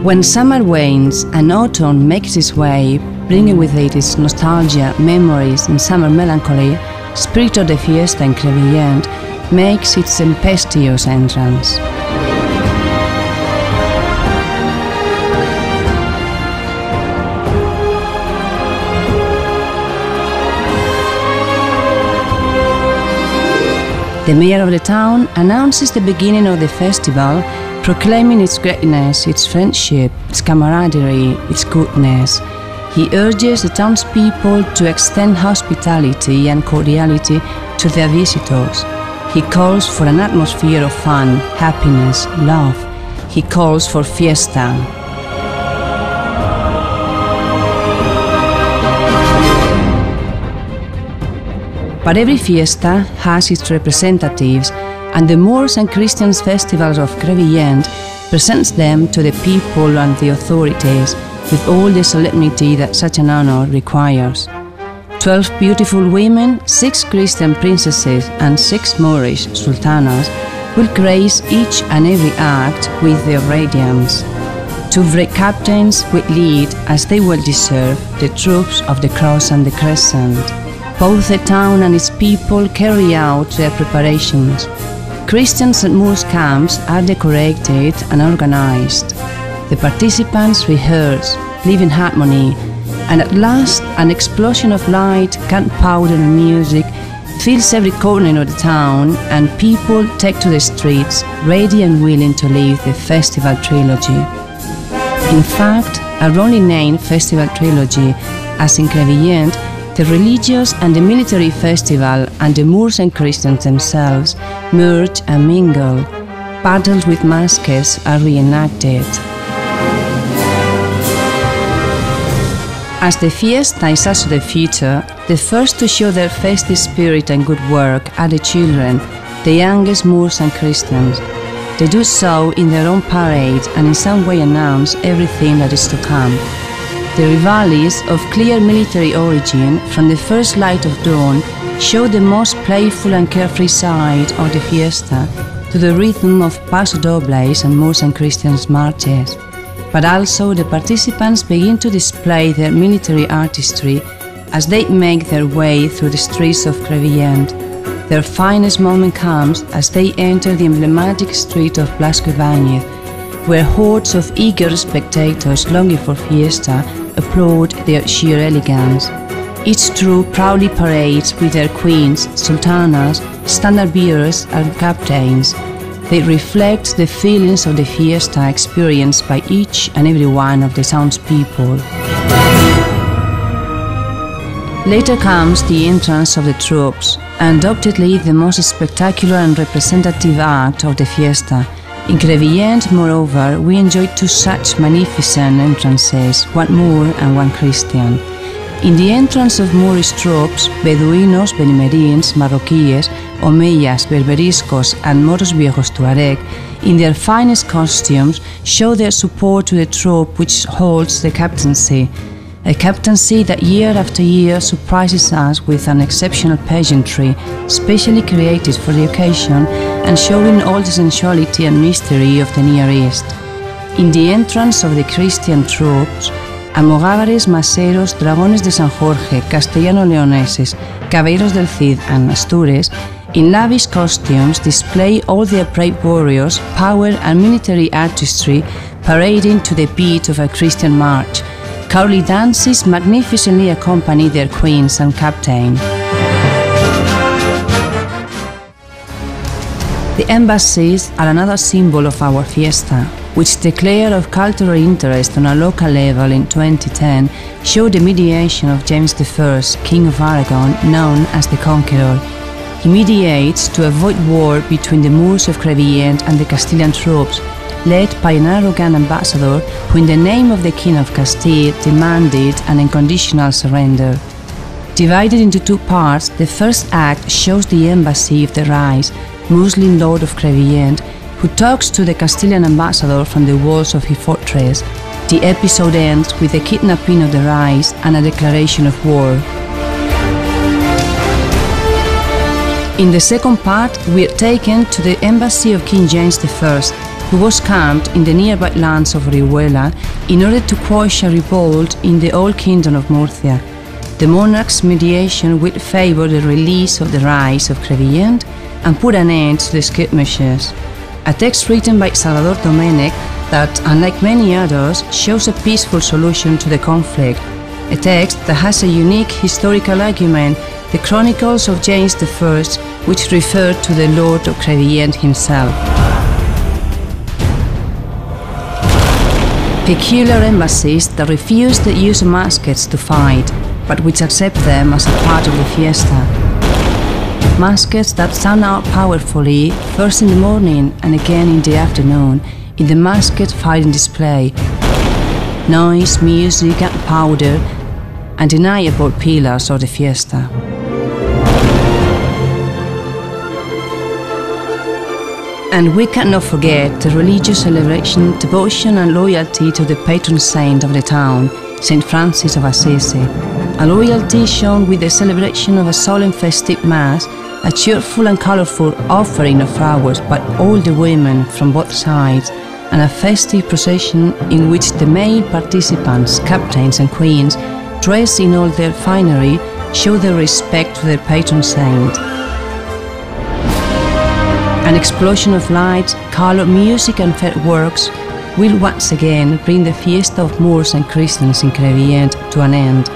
When summer wanes and autumn makes its way, bringing with it its nostalgia, memories and summer melancholy, spirit of the Fiesta in Crevillent makes its tempestuous entrance. The mayor of the town announces the beginning of the festival, proclaiming its greatness, its friendship, its camaraderie, its goodness. He urges the townspeople to extend hospitality and cordiality to their visitors. He calls for an atmosphere of fun, happiness, love. He calls for fiesta. But every fiesta has its representatives, and the Moros and Christians festivals of Crevillent presents them to the people and the authorities with all the solemnity that such an honor requires. 12 beautiful women, 6 Christian princesses and 6 Moorish sultanas will grace each and every act with their radiance. 2 brave captains will lead, as they well deserve, the troops of the Cross and the Crescent. Both the town and its people carry out their preparations. Christians and Moors camps are decorated and organized. The participants rehearse, live in harmony, and at last an explosion of light, gunpowder and music fills every corner of the town, and people take to the streets, ready and willing to live the festival trilogy. In fact, our only named festival trilogy, as in Crevillent, the religious and the military festival and the Moors and Christians themselves merge and mingle. Battles with masks are reenacted. As the Fiesta is also the future, the first to show their festive spirit and good work are the children, the youngest Moors and Christians. They do so in their own parade and in some way announce everything that is to come. The reveilles of clear military origin from the first light of dawn show the most playful and carefree side of the Fiesta to the rhythm of paso dobles and Moors and Christians marches. But also the participants begin to display their military artistry as they make their way through the streets of Crevillent. Their finest moment comes as they enter the emblematic street of Blasco Ibáñez, where hordes of eager spectators longing for Fiesta applaud their sheer elegance. Each troop proudly parades with their queens, sultanas, standard bearers and captains. They reflect the feelings of the Fiesta experienced by each and every one of the townspeople. Later comes the entrance of the troops, undoubtedly the most spectacular and representative act of the Fiesta. In Crevillent, moreover, we enjoyed 2 such magnificent entrances, one Moor and one Christian. In the entrance of Moorish troops, Beduinos, Benimerins, Marroquíes, Omeyas, Berberiscos and Moros Viejos Tuareg, in their finest costumes, show their support to the troop which holds the captaincy. A captaincy that year after year surprises us with an exceptional pageantry, specially created for the occasion and showing all the sensuality and mystery of the Near East. In the entrance of the Christian troops, Almogávares, Maseros, Dragones de San Jorge, Castellano-Leoneses, Caballeros del Cid and Astures, in lavish costumes display all their brave warriors, power and military artistry parading to the beat of a Christian march. Cowley dances magnificently accompany their queens and captain. The embassies are another symbol of our Fiesta, which declared of cultural interest on a local level in 2010, showed the mediation of James I, King of Aragon, known as the Conqueror. He mediates to avoid war between the Moors of Crevillent and the Castilian troops, led by an arrogant ambassador who in the name of the King of Castile demanded an unconditional surrender. Divided into 2 parts, the first act shows the embassy of the Rise, Muslim lord of Crevillent, who talks to the Castilian ambassador from the walls of his fortress. The episode ends with the kidnapping of the Rise and a declaration of war. In the second part, we are taken to the embassy of King James I, who was camped in the nearby lands of Orihuela in order to quash a revolt in the old kingdom of Murcia. The monarch's mediation would favor the release of the rights of Crevillent and put an end to the skirmishes. A text written by Salvador Domènech that, unlike many others, shows a peaceful solution to the conflict. A text that has a unique historical argument, the Chronicles of James I, which refer to the Lord of Crevillent himself. Peculiar embassies that refuse the use of muskets to fight, but which accept them as a part of the fiesta. Muskets that sound out powerfully first in the morning and again in the afternoon in the musket firing display. Noise, music and powder, undeniable pillars of the fiesta. And we cannot forget the religious celebration, devotion and loyalty to the patron saint of the town, Saint Francis of Assisi. A loyalty shown with the celebration of a solemn festive mass, a cheerful and colorful offering of flowers by all the women from both sides, and a festive procession in which the male participants, captains and queens, dressed in all their finery, show their respect to their patron saint. An explosion of lights, color, music and fireworks will once again bring the Fiesta of Moors and Christians in Crevillent to an end.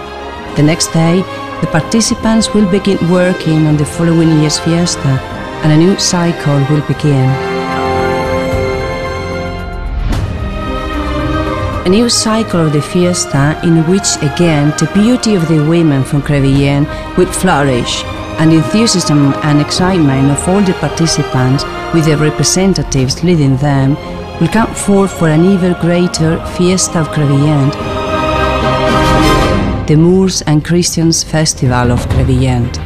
The next day, the participants will begin working on the following year's fiesta, and a new cycle will begin. A new cycle of the fiesta in which again the beauty of the women from Crevillent will flourish, and the enthusiasm and excitement of all the participants, with their representatives leading them, will come forth for an even greater Fiesta of Crevillent, the Moors and Christians Festival of Crevillent.